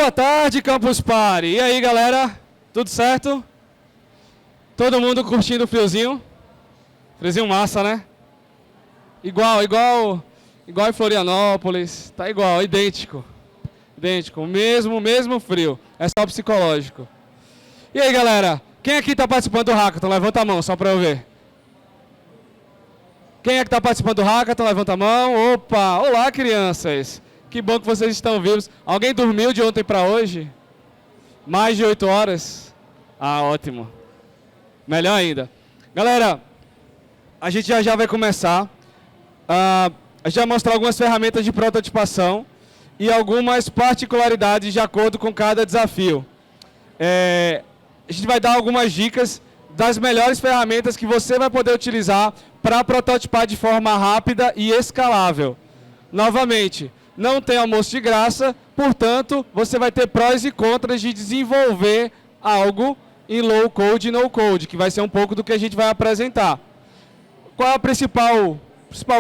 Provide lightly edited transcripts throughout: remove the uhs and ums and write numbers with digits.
Boa tarde, Campus Party. E aí, galera? Tudo certo? Todo mundo curtindo o friozinho? Friozinho massa, né? Igual em Florianópolis. Tá igual, idêntico. Idêntico, mesmo frio. É só psicológico. E aí, galera? Quem aqui tá participando do Hackathon? Levanta a mão, só pra eu ver. Quem é que tá participando do Hackathon? Levanta a mão. Opa! Olá, crianças! Que bom que vocês estão vivos. Alguém dormiu de ontem para hoje? Mais de 8 horas? Ah, ótimo. Melhor ainda. Galera, a gente já vai começar. A gente vai mostrar algumas ferramentas de prototipação e algumas particularidades de acordo com cada desafio. A gente vai dar algumas dicas das melhores ferramentas que você vai poder utilizar para prototipar de forma rápida e escalável. Novamente, não tem almoço de graça, portanto, você vai ter prós e contras de desenvolver algo em low code e no code, que vai ser um pouco do que a gente vai apresentar. Qual é a principal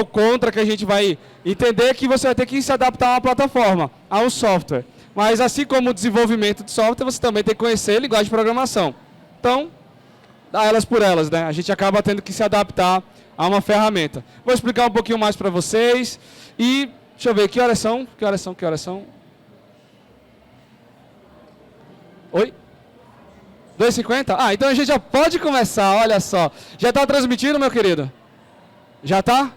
contra que a gente vai entender? Que você vai ter que se adaptar a uma plataforma, a um software. Mas assim como o desenvolvimento de software, você também tem que conhecer a linguagem de programação. Então, dá elas por elas, né? A gente acaba tendo que se adaptar a uma ferramenta. Vou explicar um pouquinho mais para vocês e... Deixa eu ver, que horas são? Que horas são? Oi? 2h50? Ah, então a gente já pode começar, olha só. Já está transmitindo, meu querido? Já está?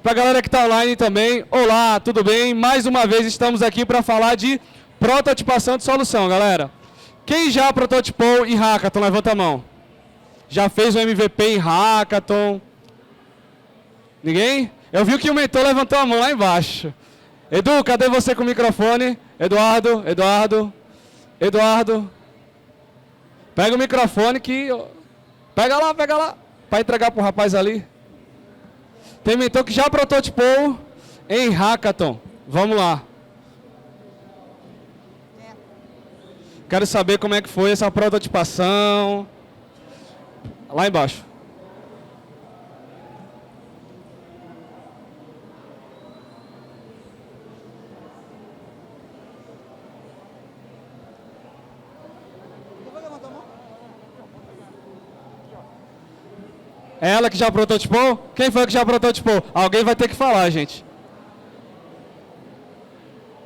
Para a galera que está online também, olá, tudo bem? Mais uma vez estamos aqui para falar de prototipação de solução, galera. Quem já prototipou em Hackathon? Levanta a mão. Já fez um MVP em Hackathon? Ninguém? Eu vi que o mentor levantou a mão lá embaixo. Edu, cadê você com o microfone? Eduardo. Pega o microfone que... Pega lá. Para entregar pro rapaz ali. Tem mentor que já prototipou em Hackathon. Vamos lá. Quero saber como é que foi essa prototipação. Lá embaixo. É ela que já prototipou? Quem foi que já prototipou? Alguém vai ter que falar, gente.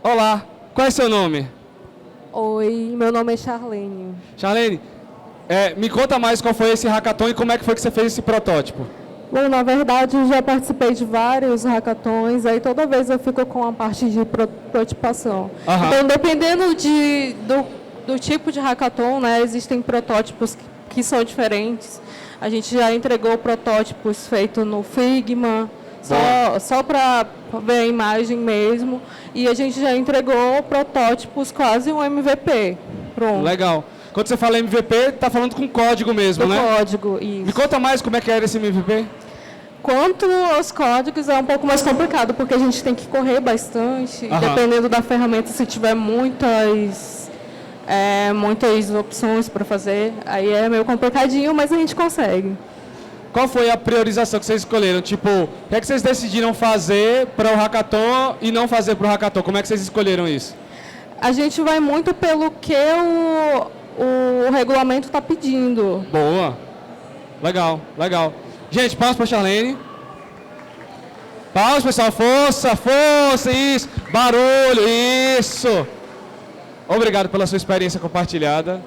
Olá, qual é seu nome? Oi, meu nome é Charlene. Charlene, me conta mais qual foi esse hackathon e como é que foi que você fez esse protótipo. Bom, na verdade, eu já participei de vários hackathons, aí toda vez eu fico com a parte de prototipação. Aham. Então, dependendo do tipo de hackathon, né, existem protótipos que são diferentes. A gente já entregou protótipos feitos no Figma, só para ver a imagem mesmo. E a gente já entregou protótipos quase um MVP. Pronto. Legal. Quando você fala MVP, está falando com código mesmo, né? Código, isso. Me conta mais como é que era esse MVP. Quanto aos códigos, é um pouco mais complicado, porque a gente tem que correr bastante. Aham. Dependendo da ferramenta, se tiver muitas opções para fazer, aí é meio complicadinho, mas a gente consegue. Qual foi a priorização que vocês escolheram? Tipo, o que é que vocês decidiram fazer para o hackathon e não fazer para o hackathon? Como é que vocês escolheram isso? A gente vai muito pelo que o regulamento está pedindo. Boa. Legal. Gente, palmas para a Charlene. Palmas, pessoal. Força, isso. Barulho, isso. Obrigado pela sua experiência compartilhada.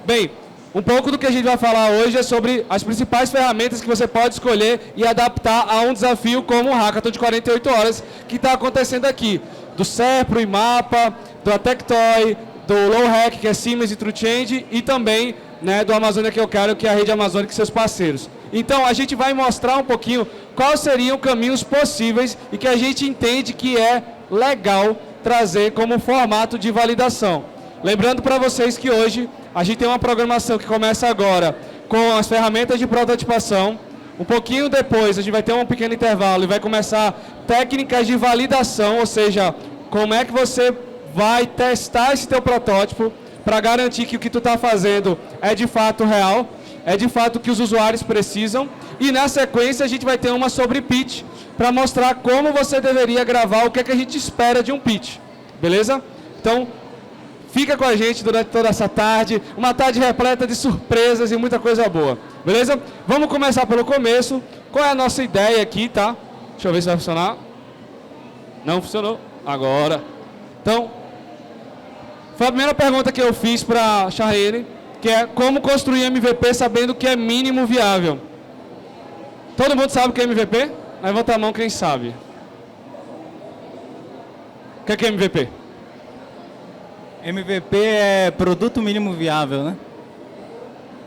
Bem, um pouco do que a gente vai falar hoje é sobre as principais ferramentas que você pode escolher e adaptar a um desafio como o Hackathon de 48 horas que está acontecendo aqui. Do Serpro e Mapa, do Tectoy, do Lowhack, que é Siemens e TrueChange, e também, né, do Amazônia que eu quero, que é a Rede Amazônica e seus parceiros. Então, a gente vai mostrar um pouquinho quais seriam caminhos possíveis e que a gente entende que é legal trazer como formato de validação. Lembrando para vocês que hoje a gente tem uma programação que começa agora com as ferramentas de prototipação. Um pouquinho depois a gente vai ter um pequeno intervalo e vai começar técnicas de validação, ou seja, como é que você vai testar esse teu protótipo para garantir que o que tu está fazendo é de fato real, é de fato o que os usuários precisam. E na sequência a gente vai ter uma sobre pitch, para mostrar como você deveria gravar, o que é que a gente espera de um pitch. Beleza? Então, Fica com a gente durante toda essa tarde, uma tarde repleta de surpresas e muita coisa boa, beleza? Vamos começar pelo começo. Qual é a nossa ideia aqui, tá? Deixa eu ver se vai funcionar. Não funcionou. Agora. Então, foi a primeira pergunta que eu fiz para a Charlene, que é como construir MVP sabendo que é mínimo viável. Todo mundo sabe o que é MVP? Levanta a mão quem sabe. O que é MVP? MVP é produto mínimo viável, né?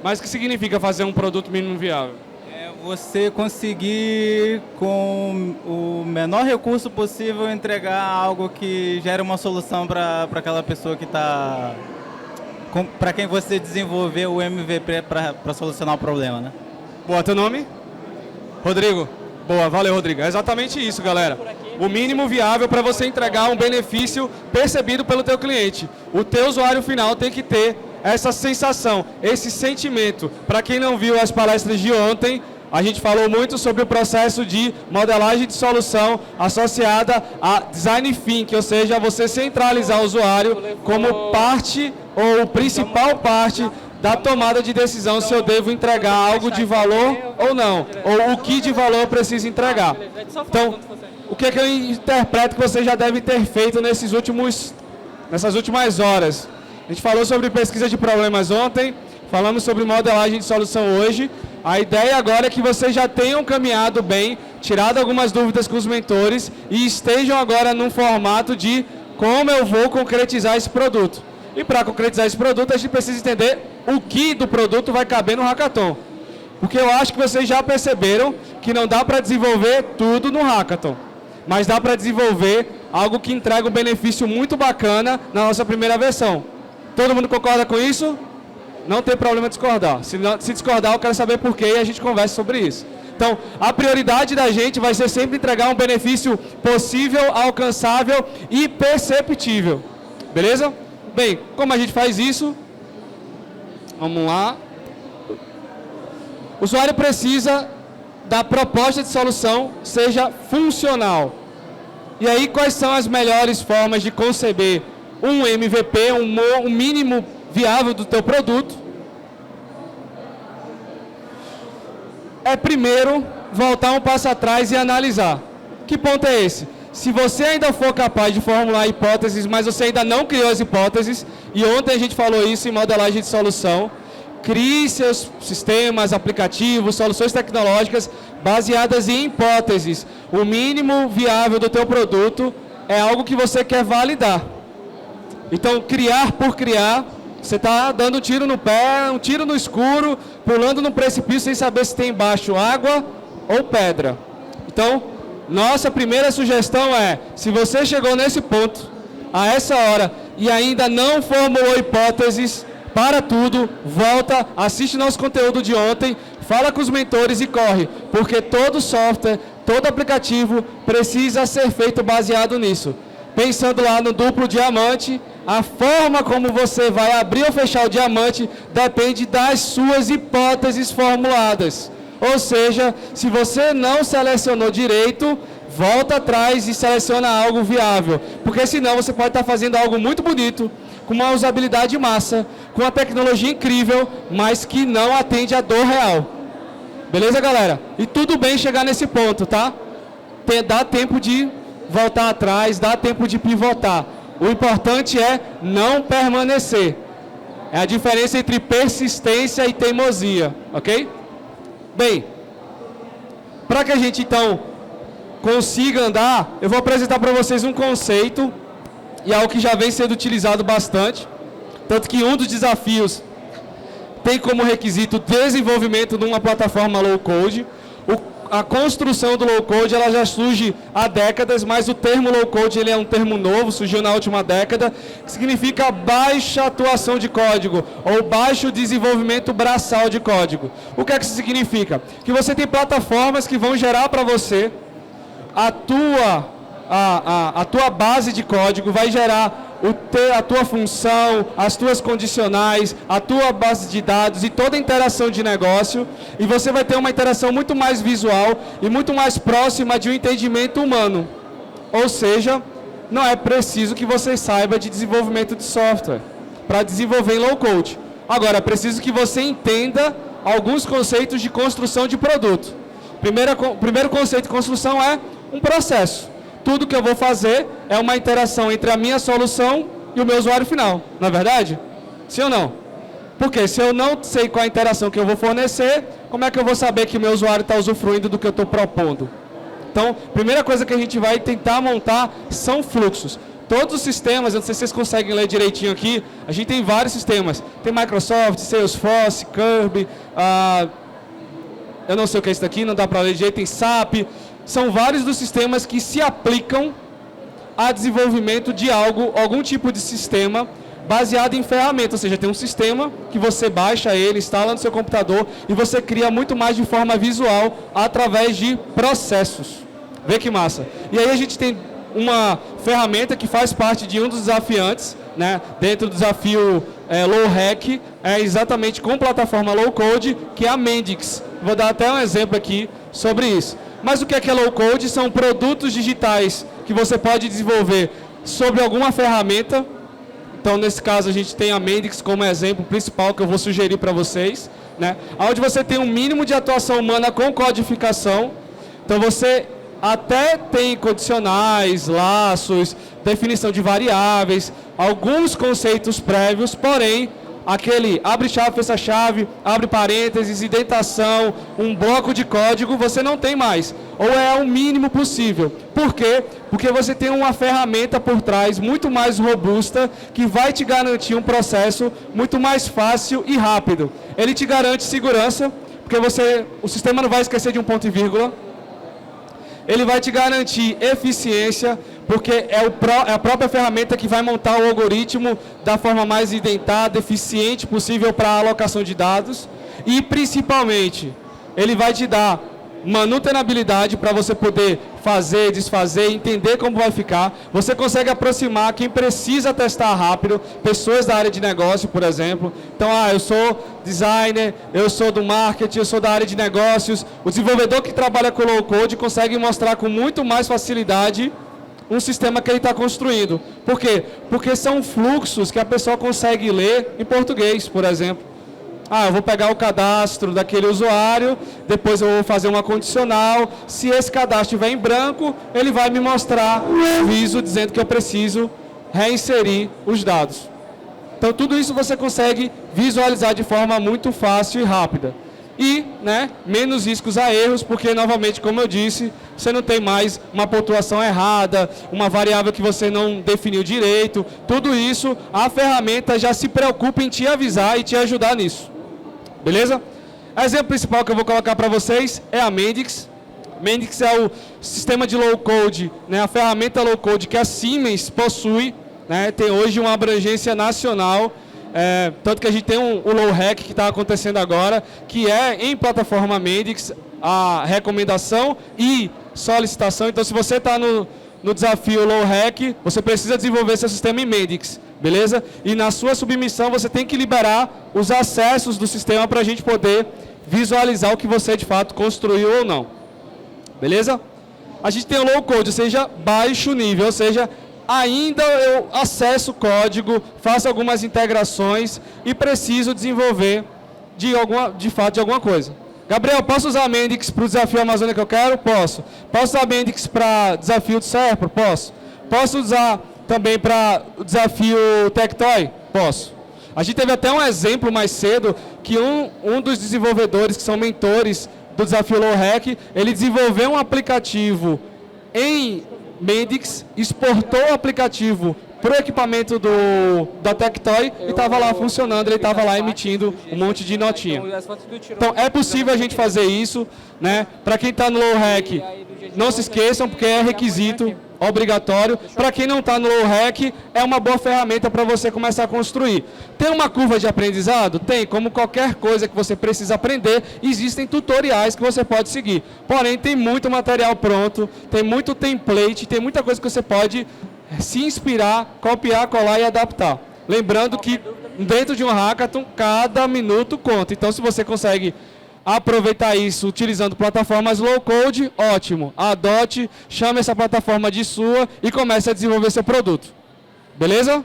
Mas o que significa fazer um produto mínimo viável? É você conseguir, com o menor recurso possível, entregar algo que gere uma solução para aquela pessoa que está... Para quem você desenvolveu o MVP para solucionar o problema, né? Boa, teu nome? Rodrigo. Boa, valeu, Rodrigo. É exatamente isso, galera. O mínimo viável para você entregar um benefício percebido pelo teu cliente. O teu usuário final tem que ter essa sensação, esse sentimento. Para quem não viu as palestras de ontem, a gente falou muito sobre o processo de modelagem de solução associada a Design Thinking, ou seja, você centralizar o usuário como parte ou principal parte da tomada de decisão se eu devo entregar algo de valor ou não, ou o que de valor eu preciso entregar. Então, o que é que eu interpreto que você já deve ter feito nessas últimas horas? A gente falou sobre pesquisa de problemas ontem, falamos sobre modelagem de solução hoje. A ideia agora é que vocês já tenham caminhado bem, tirado algumas dúvidas com os mentores e estejam agora num formato de como eu vou concretizar esse produto. E para concretizar esse produto, a gente precisa entender o que do produto vai caber no Hackathon. Porque eu acho que vocês já perceberam que não dá para desenvolver tudo no Hackathon. Mas dá para desenvolver algo que entrega um benefício muito bacana na nossa primeira versão. Todo mundo concorda com isso? Não tem problema discordar. Se discordar, eu quero saber por quê e a gente conversa sobre isso. Então, a prioridade da gente vai ser sempre entregar um benefício possível, alcançável e perceptível. Beleza? Bem, como a gente faz isso? Vamos lá. O usuário precisa da proposta de solução seja funcional. E aí, quais são as melhores formas de conceber um MVP, um mínimo viável do teu produto? É primeiro voltar um passo atrás e analisar. Que ponto é esse? Se você ainda for capaz de formular hipóteses, mas você ainda não criou as hipóteses, e ontem a gente falou isso em modelagem de solução, crie seus sistemas, aplicativos, soluções tecnológicas baseadas em hipóteses. O mínimo viável do teu produto é algo que você quer validar. Então, criar por criar, você está dando um tiro no pé, um tiro no escuro, pulando no precipício sem saber se tem embaixo água ou pedra. Então, nossa primeira sugestão é, se você chegou nesse ponto, a essa hora, e ainda não formulou hipóteses para tudo, volta, assiste nosso conteúdo de ontem, fala com os mentores e corre, porque todo software, todo aplicativo precisa ser feito baseado nisso. Pensando lá no duplo diamante, a forma como você vai abrir ou fechar o diamante depende das suas hipóteses formuladas. Ou seja, se você não selecionou direito, volta atrás e seleciona algo viável. Porque senão você pode estar fazendo algo muito bonito, com uma usabilidade massa, com uma tecnologia incrível, mas que não atende à dor real. Beleza, galera? E tudo bem chegar nesse ponto, tá? Dá tempo de voltar atrás, dá tempo de pivotar. O importante é não permanecer. É a diferença entre persistência e teimosia, ok? Bem, para que a gente então consiga andar, eu vou apresentar para vocês um conceito e algo que já vem sendo utilizado bastante. Tanto que um dos desafios tem como requisito o desenvolvimento de uma plataforma low-code. A construção do low-code ela já surge há décadas, mas o termo low-code ele é um termo novo, surgiu na última década, que significa baixa atuação de código, ou baixo desenvolvimento braçal de código. O que é que isso significa? Que você tem plataformas que vão gerar para você a tua base de código, vai gerar a tua função, as tuas condicionais, a tua base de dados e toda a interação de negócio, e você vai ter uma interação muito mais visual e muito mais próxima de um entendimento humano. Ou seja, não é preciso que você saiba de desenvolvimento de software para desenvolver em low code. Agora, é preciso que você entenda alguns conceitos de construção de produto. Primeiro conceito de construção é um processo. Tudo que eu vou fazer é uma interação entre a minha solução e o meu usuário final. Não é verdade? Sim ou não? Porque se eu não sei qual a interação que eu vou fornecer, como é que eu vou saber que o meu usuário está usufruindo do que eu estou propondo? Então, primeira coisa que a gente vai tentar montar são fluxos. Todos os sistemas, eu não sei se vocês conseguem ler direitinho aqui, a gente tem vários sistemas. Tem Microsoft, Salesforce, Kirby, eu não sei o que é isso daqui, não dá para ler direito, tem SAP. São vários dos sistemas que se aplicam a desenvolvimento de algum tipo de sistema baseado em ferramenta. Ou seja, tem um sistema que você baixa ele, instala no seu computador e você cria muito mais de forma visual através de processos. Vê que massa. E aí a gente tem uma ferramenta que faz parte de um dos desafiantes, né, dentro do desafio Low Hack, exatamente com plataforma Low Code, que é a Mendix. Vou dar até um exemplo aqui sobre isso. Mas o que é Low Code? São produtos digitais que você pode desenvolver sobre alguma ferramenta. Então, nesse caso, a gente tem a Mendix como exemplo principal que eu vou sugerir para vocês, né, onde você tem um mínimo de atuação humana com codificação. Então, você até tem condicionais, laços, definição de variáveis, alguns conceitos prévios, porém, aquele abre chave, fecha chave, abre parênteses, indentação, um bloco de código, você não tem mais. Ou é o mínimo possível. Por quê? Porque você tem uma ferramenta por trás muito mais robusta que vai te garantir um processo muito mais fácil e rápido. Ele te garante segurança, porque o sistema não vai esquecer de um ponto e vírgula. Ele vai te garantir eficiência, porque é a própria ferramenta que vai montar o algoritmo da forma mais indentada, eficiente possível para a alocação de dados. E, principalmente, ele vai te dar manutenabilidade para você poder fazer, desfazer, entender como vai ficar. Você consegue aproximar quem precisa testar rápido, pessoas da área de negócio, por exemplo. Então, eu sou designer, eu sou do marketing, eu sou da área de negócios. O desenvolvedor que trabalha com low code consegue mostrar com muito mais facilidade um sistema que ele está construindo. Por quê? Porque são fluxos que a pessoa consegue ler em português, por exemplo. Eu vou pegar o cadastro daquele usuário, depois eu vou fazer uma condicional. Se esse cadastro estiver em branco, ele vai me mostrar um aviso dizendo que eu preciso reinserir os dados. Então, tudo isso você consegue visualizar de forma muito fácil e rápida. E, menos riscos a erros, porque, novamente, como eu disse, você não tem mais uma pontuação errada, uma variável que você não definiu direito. Tudo isso, a ferramenta já se preocupa em te avisar e te ajudar nisso. Beleza? O exemplo principal que eu vou colocar para vocês é a Mendix. Mendix é o sistema de low code, a ferramenta low code que a Siemens possui, tem hoje uma abrangência nacional, tanto que a gente tem o Low Hack que está acontecendo agora, que é em plataforma Mendix, a recomendação e solicitação. Então, se você está no desafio Low Hack, você precisa desenvolver seu sistema em Mendix. Beleza? E na sua submissão você tem que liberar os acessos do sistema para a gente poder visualizar o que você de fato construiu ou não. Beleza? A gente tem o low code, ou seja, baixo nível, ou seja, ainda eu acesso o código, faço algumas integrações e preciso desenvolver de fato de alguma coisa. Gabriel, posso usar a Mendix para o desafio Amazônia que eu quero? Posso. Posso usar a Mendix para desafio de Serpro? Posso. Posso usar também para o desafio Tectoy? Posso. A gente teve até um exemplo mais cedo, que um dos desenvolvedores que são mentores do desafio Low Hack, ele desenvolveu um aplicativo em Mendix, exportou o aplicativo para o equipamento da Tectoy e estava lá funcionando, ele estava lá emitindo um monte de notinha. Então é possível a gente fazer isso, Para quem está no Low Hack, não se esqueçam, porque é requisito obrigatório. Para quem não está no Low Hack, é uma boa ferramenta para você começar a construir. Tem uma curva de aprendizado? Tem, como qualquer coisa que você precisa aprender, existem tutoriais que você pode seguir. Porém, tem muito material pronto, tem muito template, tem muita coisa que você pode se inspirar, copiar, colar e adaptar. Lembrando que dentro de um hackathon, cada minuto conta. Então, se você consegue aproveitar isso utilizando plataformas low-code, ótimo. Adote, chame essa plataforma de sua e comece a desenvolver seu produto. Beleza?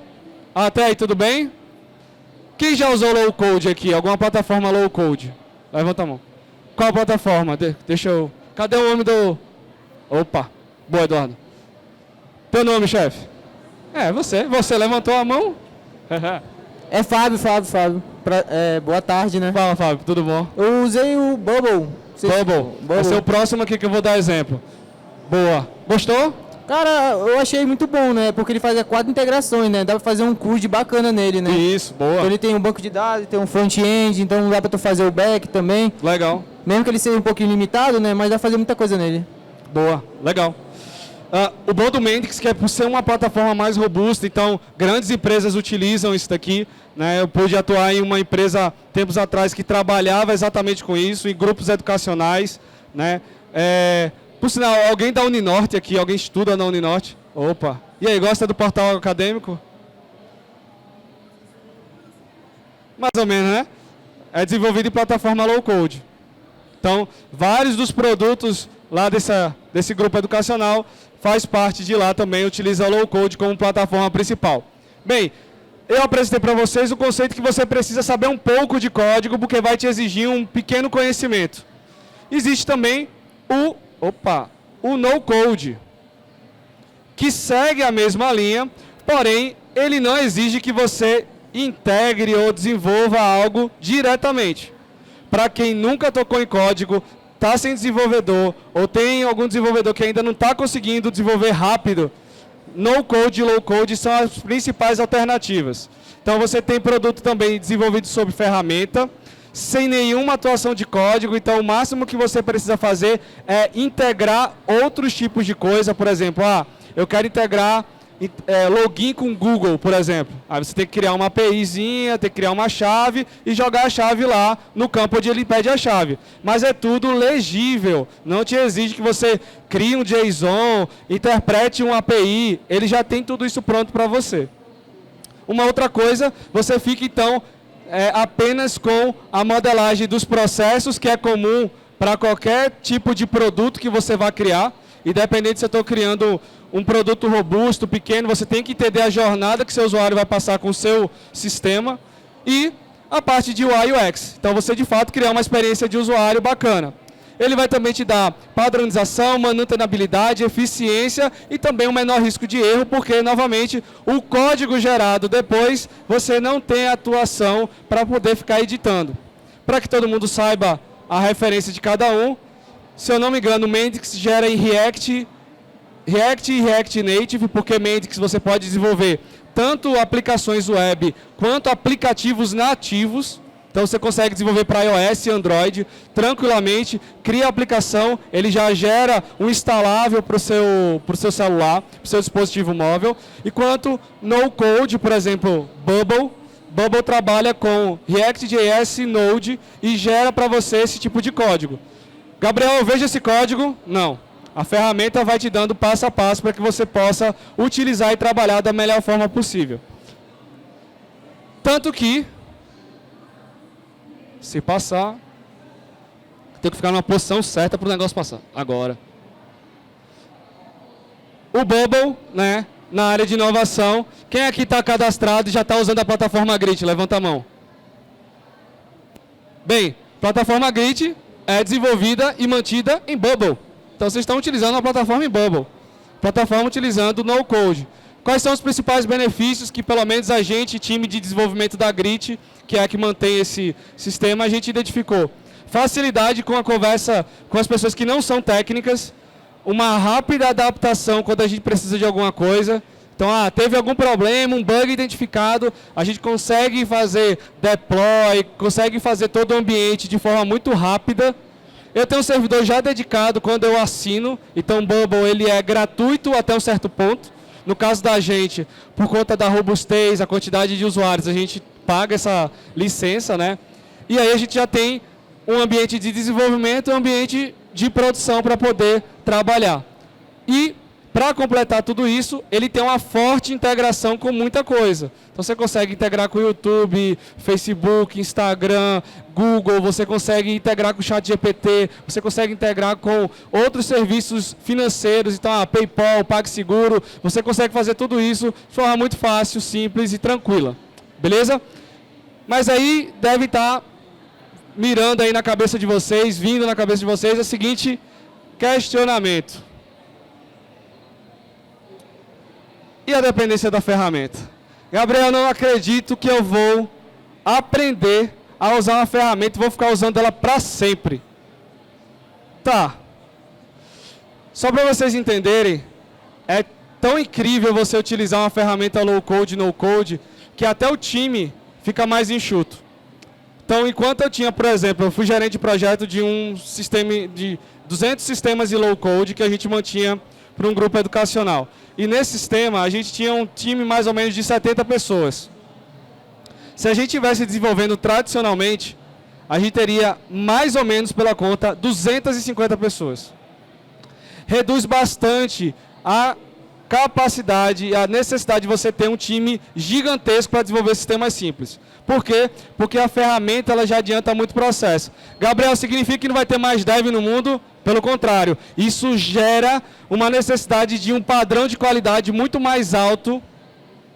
Até aí, tudo bem? Quem já usou low-code aqui? Alguma plataforma low-code? Levanta a mão. Qual plataforma? Deixa eu... Cadê o nome do... Opa. Boa, Eduardo. Teu nome, chefe? Você. Você levantou a mão? É Fábio. Boa tarde, né? Fala, Fábio. Tudo bom? Eu usei o Bubble. Bubble. Vai ser o próximo aqui que eu vou dar exemplo. Boa. Gostou? Cara, eu achei muito bom, né? Porque ele faz 4 integrações, né? Dá pra fazer um CRUD bacana nele, né? Isso, boa. Então ele tem um banco de dados, tem um front-end, então dá pra tu fazer o back também. Legal. Mesmo que ele seja um pouquinho limitado, né? Mas dá pra fazer muita coisa nele. Boa. Legal. O bom do Mendix, que é por ser uma plataforma mais robusta, então grandes empresas utilizam isso daqui. Né? Eu pude atuar em uma empresa tempos atrás que trabalhava exatamente com isso, em grupos educacionais. Né? Por sinal, alguém da Uninorte aqui, alguém estuda na Uninorte? Opa! E aí, gosta do portal acadêmico? Mais ou menos, né? É desenvolvido em plataforma low-code. Então, vários dos produtos lá desse grupo educacional faz parte de lá também, utiliza low-code como plataforma principal. Bem, eu apresentei para vocês o conceito que você precisa saber um pouco de código, porque vai te exigir um pequeno conhecimento. Existe também o no-code, que segue a mesma linha, porém, ele não exige que você integre ou desenvolva algo diretamente. Para quem nunca tocou em código, está sem desenvolvedor, ou tem algum desenvolvedor que ainda não está conseguindo desenvolver rápido, no-code e low-code são as principais alternativas. Então você tem produto também desenvolvido sob ferramenta, sem nenhuma atuação de código, então o máximo que você precisa fazer é integrar outros tipos de coisa, por exemplo, eu quero integrar login com Google, por exemplo. Aí você tem que criar uma APIzinha, tem que criar uma chave e jogar a chave lá no campo onde ele pede a chave. Mas é tudo legível, não te exige que você crie um JSON, interprete um API, ele já tem tudo isso pronto para você. Uma outra coisa, você fica então apenas com a modelagem dos processos, que é comum para qualquer tipo de produto que você vai criar. Independente se eu estou criando um produto robusto, pequeno, você tem que entender a jornada que seu usuário vai passar com o seu sistema. E a parte de UI e UX. Então você de fato criar uma experiência de usuário bacana. Ele vai também te dar padronização, manutenabilidade, eficiência e também um menor risco de erro, porque novamente o código gerado depois você não tem atuação para poder ficar editando. Para que todo mundo saiba a referência de cada um, se eu não me engano, o Mendix gera em React e React Native, porque Mendix você pode desenvolver tanto aplicações web quanto aplicativos nativos. Então você consegue desenvolver para iOS e Android tranquilamente, cria a aplicação, ele já gera um instalável para o seu celular, para o seu dispositivo móvel. Enquanto no code, por exemplo, Bubble trabalha com React.js e Node e gera para você esse tipo de código. Gabriel, veja esse código? Não. A ferramenta vai te dando passo a passo para que você possa utilizar e trabalhar da melhor forma possível. Tanto que, se passar, tem que ficar numa posição certa para o negócio passar. Agora. O Bubble, né, na área de inovação. Quem aqui está cadastrado e já está usando a plataforma Grit? Levanta a mão. Bem, plataforma Grit é desenvolvida e mantida em Bubble. Então vocês estão utilizando a plataforma em Bubble. Plataforma utilizando o no-code. Quais são os principais benefícios que pelo menos a gente, time de desenvolvimento da Grit, que é a que mantém esse sistema, a gente identificou? Facilidade com a conversa com as pessoas que não são técnicas, uma rápida adaptação quando a gente precisa de alguma coisa. Então, teve algum problema, um bug identificado, a gente consegue fazer deploy, consegue fazer todo o ambiente de forma muito rápida. Eu tenho um servidor já dedicado quando eu assino, então o Bubble ele é gratuito até um certo ponto. No caso da gente, por conta da robustez, a quantidade de usuários, a gente paga essa licença, né? E aí a gente já tem um ambiente de desenvolvimento e um ambiente de produção para poder trabalhar. E para completar tudo isso, ele tem uma forte integração com muita coisa. Então você consegue integrar com o YouTube, Facebook, Instagram, Google, você consegue integrar com o ChatGPT, você consegue integrar com outros serviços financeiros, então PayPal, PagSeguro, você consegue fazer tudo isso de forma muito fácil, simples e tranquila. Beleza? Mas aí deve estar mirando aí na cabeça de vocês, vindo na cabeça de vocês, o seguinte questionamento. E a dependência da ferramenta? Gabriel, não acredito que eu vou aprender a usar uma ferramenta e vou ficar usando ela para sempre. Tá. Só para vocês entenderem, é tão incrível você utilizar uma ferramenta low code, no code, que até o time fica mais enxuto. Então, enquanto eu tinha, por exemplo, eu fui gerente de projeto de um sistema de 200 sistemas de low code que a gente mantinha para um grupo educacional. E nesse sistema, a gente tinha um time mais ou menos de 70 pessoas. Se a gente estivesse desenvolvendo tradicionalmente, a gente teria mais ou menos pela conta 250 pessoas. Reduz bastante a capacidade e a necessidade de você ter um time gigantesco para desenvolver sistemas simples. Por quê? Porque a ferramenta ela já adianta muito o processo. Gabriel, significa que não vai ter mais dev no mundo? Pelo contrário, isso gera uma necessidade de um padrão de qualidade muito mais alto,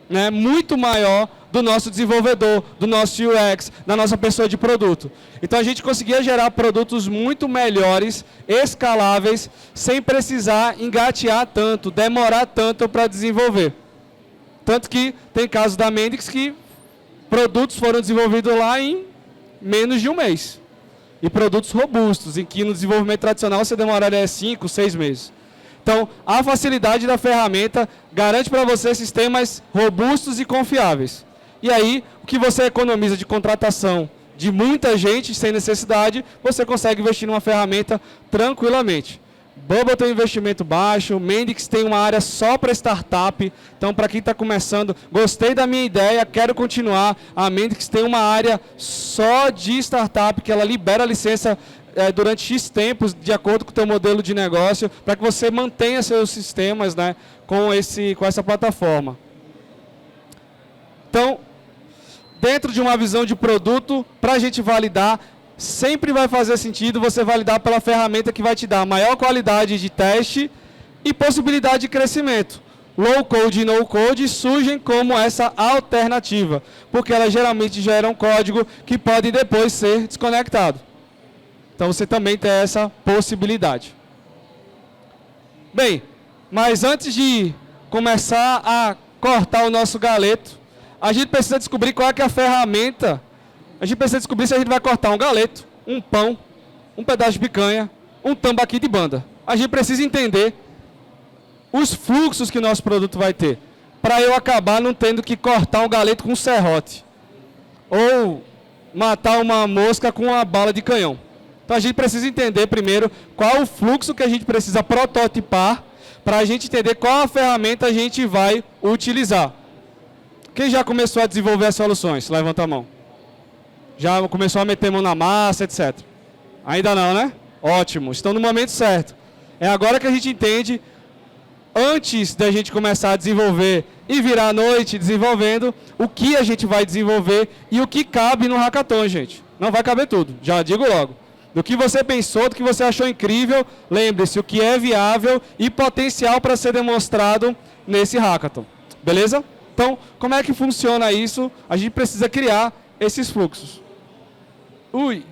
né, muito maior do nosso desenvolvedor, do nosso UX, da nossa pessoa de produto. Então a gente conseguia gerar produtos muito melhores, escaláveis, sem precisar engatear tanto, demorar tanto para desenvolver. Tanto que tem casos da Mendix que produtos foram desenvolvidos lá em menos de um mês. E produtos robustos, em que no desenvolvimento tradicional você demoraria 5, 6 meses. Então, a facilidade da ferramenta garante para você sistemas robustos e confiáveis. E aí, o que você economiza de contratação de muita gente sem necessidade, você consegue investir numa ferramenta tranquilamente. Bubble tem um investimento baixo, Mendix tem uma área só para startup, então para quem está começando, gostei da minha ideia, quero continuar, a Mendix tem uma área só de startup, que ela libera a licença durante X tempos, de acordo com o teu modelo de negócio, para que você mantenha seus sistemas, né, com essa plataforma. Então, dentro de uma visão de produto, para a gente validar, sempre vai fazer sentido você validar pela ferramenta que vai te dar maior qualidade de teste e possibilidade de crescimento. Low code e no code surgem como essa alternativa, porque elas geralmente geram código que pode depois ser desconectado. Então você também tem essa possibilidade. Bem, mas antes de começar a cortar o nosso galeto, a gente precisa descobrir qual é que é a ferramenta. A gente precisa descobrir se a gente vai cortar um galeto, um pão, um pedaço de picanha, um tambaqui de banda. A gente precisa entender os fluxos que o nosso produto vai ter, para eu acabar não tendo que cortar um galeto com um serrote, ou matar uma mosca com uma bala de canhão. Então a gente precisa entender primeiro qual o fluxo que a gente precisa prototipar, para a gente entender qual a ferramenta a gente vai utilizar. Quem já começou a desenvolver as soluções? Levanta a mão. Já começou a meter mão na massa, etc. Ainda não, né? Ótimo, estão no momento certo. É agora que a gente entende, antes da gente começar a desenvolver e virar a noite desenvolvendo, o que a gente vai desenvolver e o que cabe no hackathon, gente. Não vai caber tudo, já digo logo. Do que você pensou, do que você achou incrível, lembre-se, o que é viável e potencial para ser demonstrado nesse hackathon. Beleza? Então, como é que funciona isso? A gente precisa criar esses fluxos. Ui.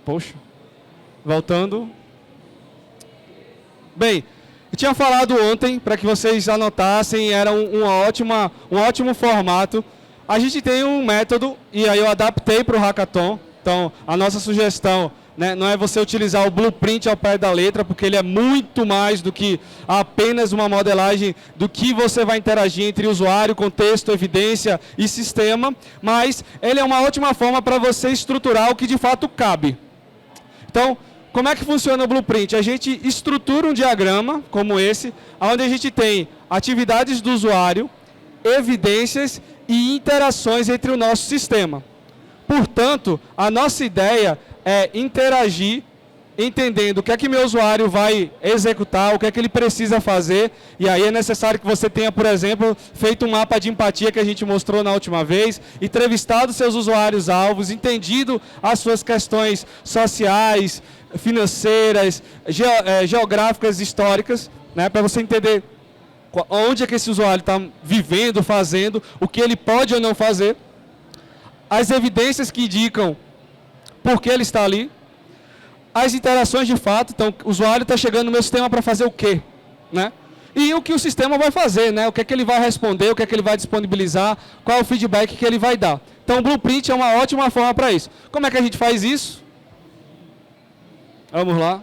Poxa. Voltando. Bem, eu tinha falado ontem, para que vocês anotassem, era um ótimo formato. A gente tem um método, e aí eu adaptei para o hackathon. Então, a nossa sugestão, né, não é você utilizar o blueprint ao pé da letra, porque ele é muito mais do que apenas uma modelagem do que você vai interagir entre usuário, contexto, evidência e sistema, mas ele é uma ótima forma para você estruturar o que de fato cabe. Então, como é que funciona o blueprint? A gente estrutura um diagrama como esse, onde a gente tem atividades do usuário, evidências e interações entre o nosso sistema. Portanto, a nossa ideia é interagir entendendo o que é que meu usuário vai executar, o que é que ele precisa fazer, e aí é necessário que você tenha, por exemplo, feito um mapa de empatia que a gente mostrou na última vez, entrevistado seus usuários-alvos, entendido as suas questões sociais, financeiras, geográficas, históricas, né, para você entender onde é que esse usuário está vivendo, fazendo, o que ele pode ou não fazer, as evidências que indicam por que ele está ali, as interações de fato. Então, o usuário está chegando no meu sistema para fazer o quê? Né? E o que o sistema vai fazer, né? O que é que ele vai responder, o que é que ele vai disponibilizar, qual é o feedback que ele vai dar. Então, o Blueprint é uma ótima forma para isso. Como é que a gente faz isso? Vamos lá.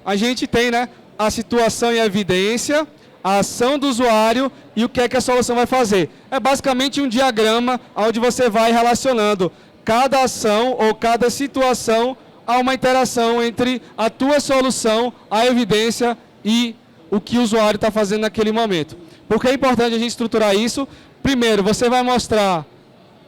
A gente tem, né, a situação e a evidência, a ação do usuário e o que é que a solução vai fazer. É basicamente um diagrama onde você vai relacionando cada ação ou cada situação a uma interação entre a tua solução, a evidência e o que o usuário está fazendo naquele momento. Por que é importante a gente estruturar isso? Primeiro, você vai mostrar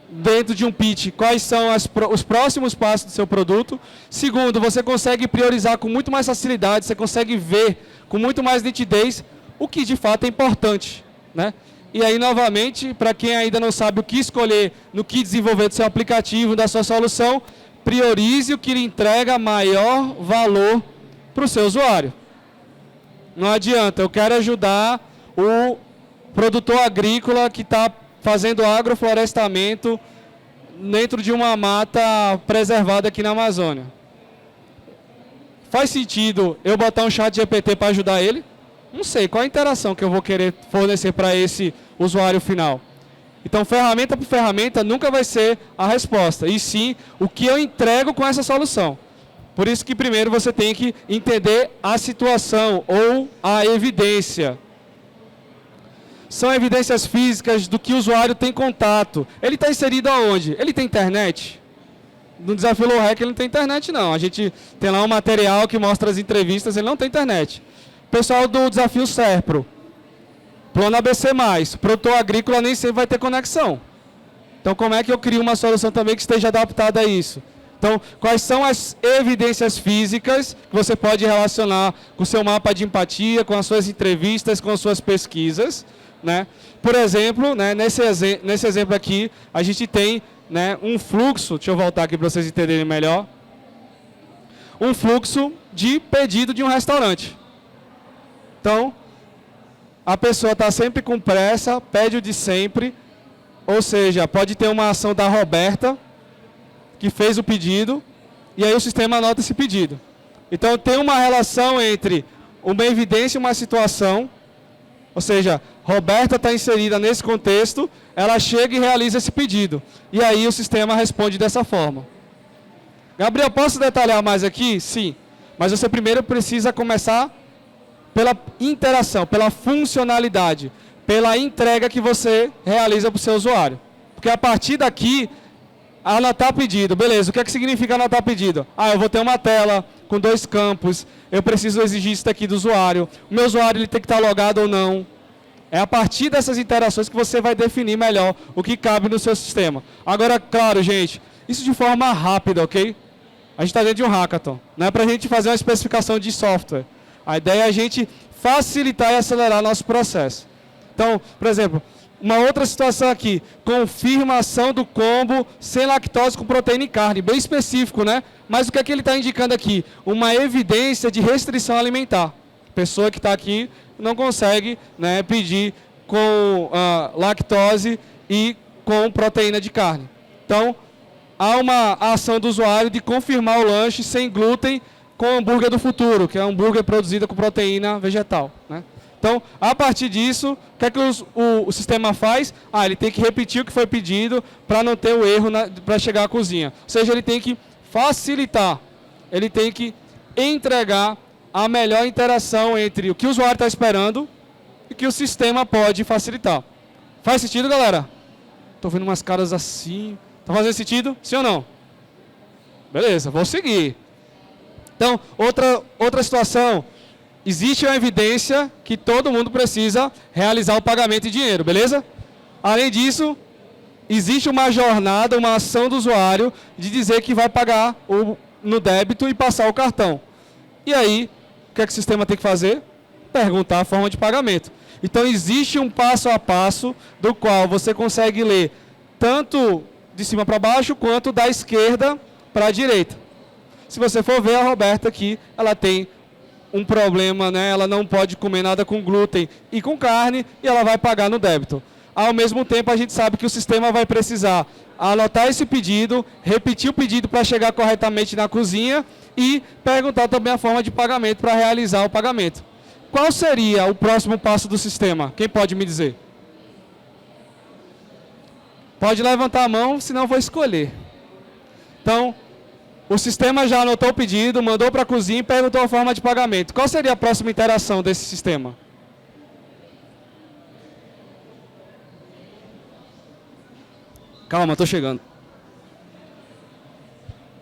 dentro de um pitch quais são os próximos passos do seu produto. Segundo, você consegue priorizar com muito mais facilidade, você consegue ver com muito mais nitidez o que de fato é importante, né? E aí, novamente, para quem ainda não sabe o que escolher, no que desenvolver do seu aplicativo, da sua solução, priorize o que lhe entrega maior valor para o seu usuário. Não adianta, eu quero ajudar o produtor agrícola que está fazendo agroflorestamento dentro de uma mata preservada aqui na Amazônia. Faz sentido eu botar um chat GPT para ajudar ele? Não sei, qual a interação que eu vou querer fornecer para esse usuário final? Então, ferramenta por ferramenta nunca vai ser a resposta, e sim o que eu entrego com essa solução. Por isso que primeiro você tem que entender a situação ou a evidência. São evidências físicas do que o usuário tem contato. Ele está inserido aonde? Ele tem internet? No Desafio Low Hack ele não tem internet, não. A gente tem lá um material que mostra as entrevistas, ele não tem internet. Pessoal do Desafio Serpro, Plano ABC+, produtor agrícola nem sempre vai ter conexão. Então, como é que eu crio uma solução também que esteja adaptada a isso? Então, quais são as evidências físicas que você pode relacionar com o seu mapa de empatia, com as suas entrevistas, com as suas pesquisas, né? Por exemplo, né, nesse exemplo aqui, a gente tem, né, um fluxo, deixa eu voltar aqui para vocês entenderem melhor, um fluxo de pedido de um restaurante. Então, a pessoa está sempre com pressa, pede o de sempre, ou seja, pode ter uma ação da Roberta, que fez o pedido, e aí o sistema anota esse pedido. Então, tem uma relação entre uma evidência e uma situação, ou seja, Roberta está inserida nesse contexto, ela chega e realiza esse pedido, e aí o sistema responde dessa forma. Gabriel, posso detalhar mais aqui? Sim, mas você primeiro precisa começar pela interação, pela funcionalidade, pela entrega que você realiza para o seu usuário. Porque a partir daqui, anotar pedido, beleza, o que é que significa anotar pedido? Eu vou ter uma tela com 2 campos, eu preciso exigir isso daqui do usuário, o meu usuário ele tem que estar logado ou não. É a partir dessas interações que você vai definir melhor o que cabe no seu sistema. Agora, claro, gente, isso de forma rápida, ok? A gente está dentro de um hackathon, não é para a gente fazer uma especificação de software. A ideia é a gente facilitar e acelerar nosso processo. Então, por exemplo, uma outra situação aqui, confirmação do combo sem lactose com proteína e carne, bem específico, né? Mas o que é que ele está indicando aqui? Uma evidência de restrição alimentar. Pessoa que está aqui não consegue, né, pedir com lactose e com proteína de carne. Então, há uma ação do usuário de confirmar o lanche sem glúten com hambúrguer do futuro, que é um hambúrguer produzido com proteína vegetal, né? Então, a partir disso, o que é que o sistema faz? Ele tem que repetir o que foi pedido para não ter o erro para chegar à cozinha. Ou seja, ele tem que facilitar, ele tem que entregar a melhor interação entre o que o usuário está esperando e que o sistema pode facilitar. Faz sentido, galera? Estou vendo umas caras assim. Está fazendo sentido? Sim ou não? Beleza, vou seguir. Então, outra situação, existe uma evidência que todo mundo precisa realizar o pagamento em dinheiro, beleza? Além disso, existe uma jornada, uma ação do usuário de dizer que vai pagar no débito e passar o cartão. E aí, o que é que o sistema tem que fazer? Perguntar a forma de pagamento. Então, existe um passo a passo do qual você consegue ler tanto de cima para baixo, quanto da esquerda para a direita. Se você for ver a Roberta aqui, ela tem um problema, né? Ela não pode comer nada com glúten e com carne, e ela vai pagar no débito. Ao mesmo tempo, a gente sabe que o sistema vai precisar anotar esse pedido, repetir o pedido para chegar corretamente na cozinha e perguntar também a forma de pagamento para realizar o pagamento. Qual seria o próximo passo do sistema? Quem pode me dizer? Pode levantar a mão, senão eu vou escolher. Então, o sistema já anotou o pedido, mandou para a cozinha e perguntou a forma de pagamento. Qual seria a próxima interação desse sistema? Calma, estou chegando.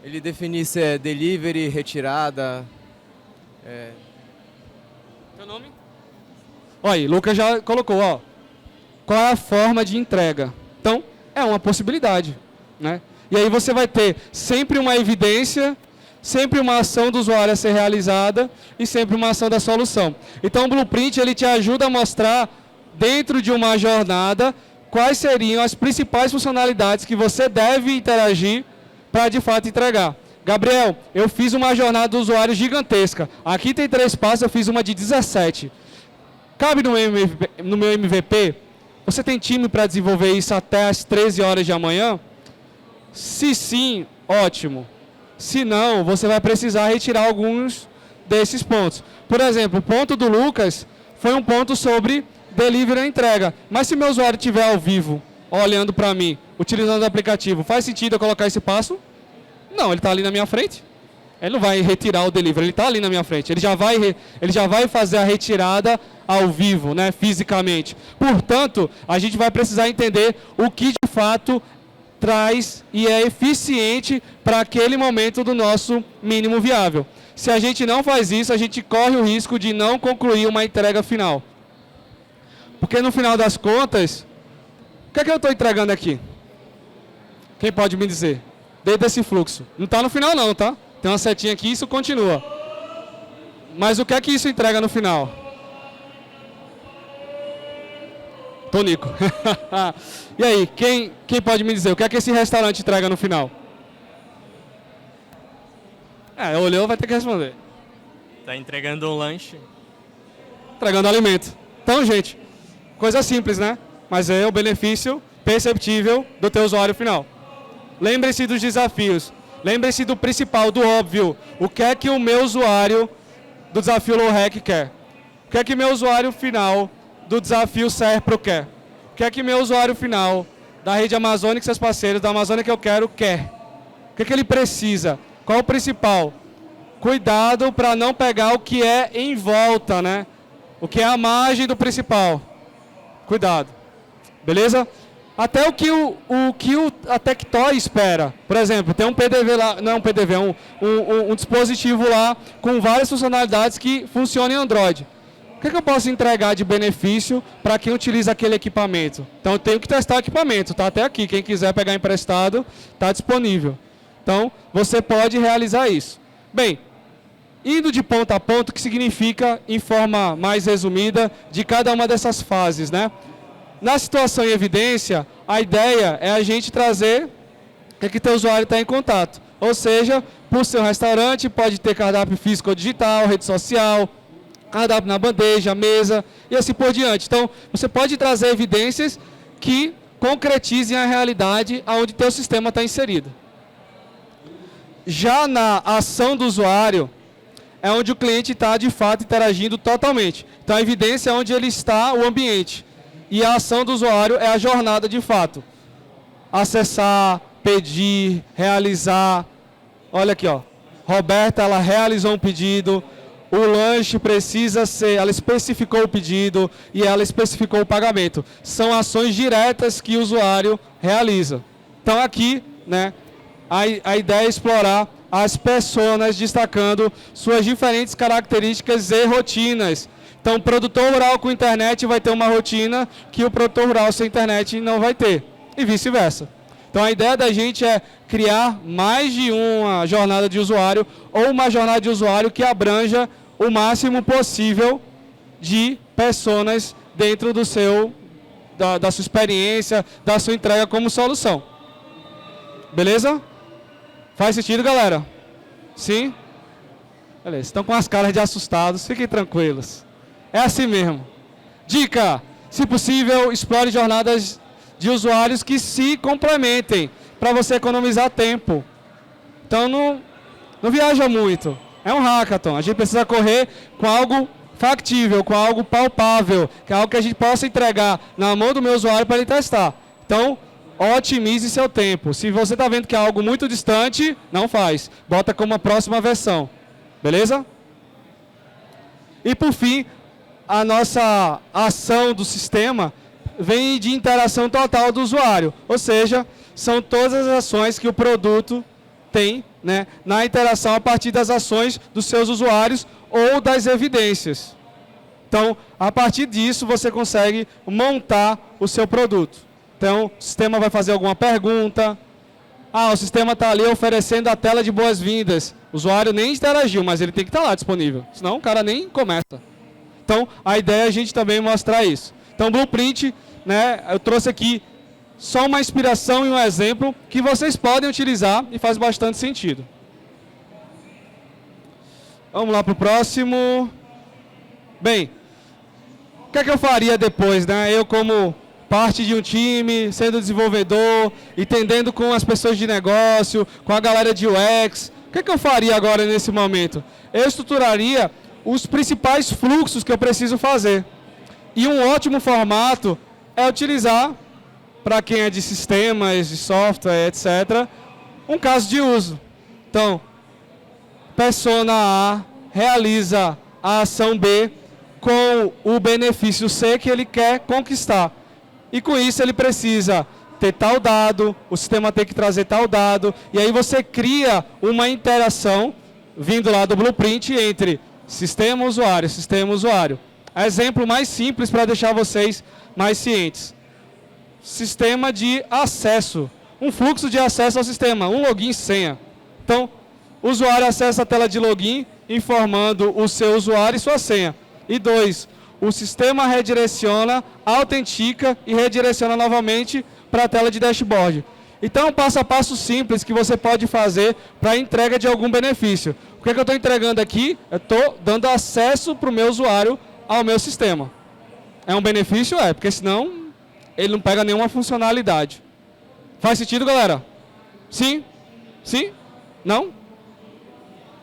Ele definir se é delivery, retirada. Teu nome? Olha aí, Lucas já colocou, ó. Qual é a forma de entrega? Então, é uma possibilidade, né? E aí você vai ter sempre uma evidência, sempre uma ação do usuário a ser realizada e sempre uma ação da solução. Então, o Blueprint, ele te ajuda a mostrar, dentro de uma jornada, quais seriam as principais funcionalidades que você deve interagir para, de fato, entregar. Gabriel, eu fiz uma jornada do usuário gigantesca. Aqui tem 3 passos, eu fiz uma de 17. Cabe no meu MVP? Você tem time para desenvolver isso até as 13 horas de amanhã? Se sim, ótimo. Se não, você vai precisar retirar alguns desses pontos. Por exemplo, o ponto do Lucas foi um ponto sobre delivery e entrega. Mas se meu usuário estiver ao vivo, olhando para mim, utilizando o aplicativo, faz sentido eu colocar esse passo? Não, ele está ali na minha frente. Ele não vai retirar o delivery, ele está ali na minha frente. Ele já vai fazer a retirada ao vivo, né, fisicamente. Portanto, a gente vai precisar entender o que de fato traz e é eficiente para aquele momento do nosso mínimo viável. Se a gente não faz isso, a gente corre o risco de não concluir uma entrega final. Porque no final das contas, o que é que eu estou entregando aqui? Quem pode me dizer? Dentro desse fluxo. Não está no final não, tá? Tem uma setinha aqui e isso continua. Mas o que é que isso entrega no final? Tonico. E aí, quem pode me dizer? O que é que esse restaurante entrega no final? Olhou, vai ter que responder. Tá entregando um lanche. Entregando alimento. Então, gente, coisa simples, né? Mas é o benefício perceptível do teu usuário final. Lembre-se dos desafios. Lembre-se do principal, do óbvio. O que é que o meu usuário do desafio Low Hack quer? O que é que meu usuário final do desafio Serpro quer? O que é que meu usuário final da rede Amazônica e seus parceiros, da Amazônia que eu quero, quer? O que é que ele precisa? Qual o principal? Cuidado para não pegar o que é em volta, né? O que é a margem do principal. Cuidado. Beleza? Até o que a Tectoy espera. Por exemplo, tem um PDV lá, não é um PDV, é um dispositivo lá com várias funcionalidades que funcionam em Android. O que eu posso entregar de benefício para quem utiliza aquele equipamento? Então eu tenho que testar o equipamento, tá até aqui. Quem quiser pegar emprestado, está disponível. Então você pode realizar isso. Bem, indo de ponto a ponto, o que significa, em forma mais resumida, de cada uma dessas fases, né? Na situação em evidência, a ideia é a gente trazer que teu usuário está em contato. Ou seja, por ser um restaurante, pode ter cardápio físico ou digital, rede social, cardápio na bandeja, mesa e assim por diante. Então, você pode trazer evidências que concretizem a realidade onde teu sistema está inserido. Já na ação do usuário, é onde o cliente está, de fato, interagindo totalmente. Então, a evidência é onde ele está, o ambiente. E a ação do usuário é a jornada de fato. Acessar, pedir, realizar. Olha aqui, ó. Roberta, ela realizou um pedido. O lanche precisa ser... Ela especificou o pedido e ela especificou o pagamento. São ações diretas que o usuário realiza. Então aqui, né, a ideia é explorar as personas destacando suas diferentes características e rotinas. Então, o produtor rural com internet vai ter uma rotina que o produtor rural sem internet não vai ter. e vice-versa. Então a ideia da gente é criar mais de uma jornada de usuário ou uma jornada de usuário que abranja o máximo possível de personas dentro do da sua experiência, da sua entrega como solução. Beleza? Faz sentido, galera? Sim? Beleza. Estão com as caras de assustados, fiquem tranquilos. É assim mesmo. Dica: se possível, explore jornadas de usuários que se complementem, para você economizar tempo. Então não viaja muito. É um hackathon. A gente precisa correr com algo factível, com algo palpável, que é algo que a gente possa entregar na mão do meu usuário para ele testar. Então, otimize seu tempo. Se você está vendo que é algo muito distante, não faz. Bota como a próxima versão. Beleza? E por fim, a nossa ação do sistema vem de interação total do usuário. Ou seja, são todas as ações que o produto tem, né, na interação a partir das ações dos seus usuários ou das evidências. Então, a partir disso, você consegue montar o seu produto. Então, o sistema vai fazer alguma pergunta. O sistema está ali oferecendo a tela de boas-vindas. O usuário nem interagiu, mas ele tem que estar lá disponível. Senão, o cara nem começa. Então, a ideia é a gente também mostrar isso. Então, Blueprint, né, eu trouxe aqui só uma inspiração e um exemplo que vocês podem utilizar e faz bastante sentido. Vamos lá para o próximo. Bem, o que é que eu faria depois, né? Eu como parte de um time, sendo desenvolvedor, entendendo com as pessoas de negócio, com a galera de UX, o que é que eu faria agora nesse momento? Eu estruturaria os principais fluxos que eu preciso fazer. E um ótimo formato é utilizar, para quem é de sistemas, de software, etc., um caso de uso. Então, persona A realiza a ação B com o benefício C que ele quer conquistar. E com isso ele precisa ter tal dado, o sistema tem que trazer tal dado, e aí você cria uma interação, vindo lá do Blueprint, entre sistema e usuário, sistema e usuário. Exemplo mais simples para deixar vocês mais cientes. Sistema de acesso. Um fluxo de acesso ao sistema, um login e senha. Então, o usuário acessa a tela de login, informando o seu usuário e sua senha. E 2, o sistema redireciona, autentica e redireciona novamente para a tela de dashboard. Então, é um passo a passo simples que você pode fazer para a entrega de algum benefício. O que é que eu estou entregando aqui? Eu estou dando acesso para o meu usuário ao meu sistema. É um benefício? É, porque senão ele não pega nenhuma funcionalidade. Faz sentido, galera? Sim? Sim? Não?